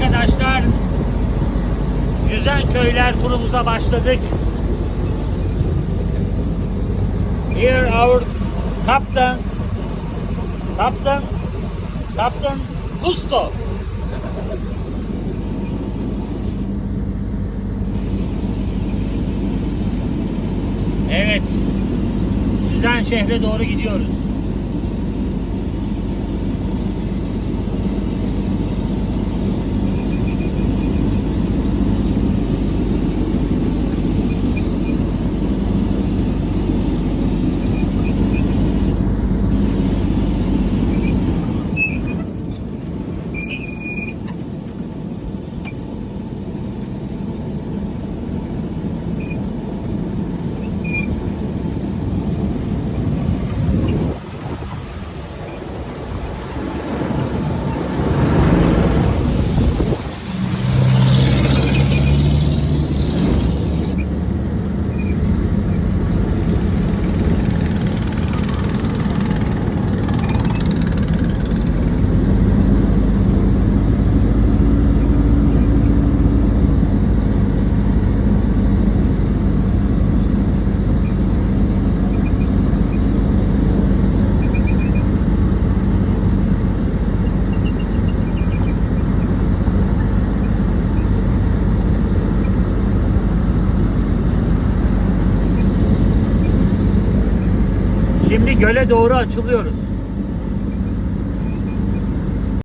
arkadaşlar, Yüzen Köyler turumuza başladık. Here our Captain Gusto. Evet, Yüzen şehre doğru gidiyoruz. Şimdi göle doğru açılıyoruz.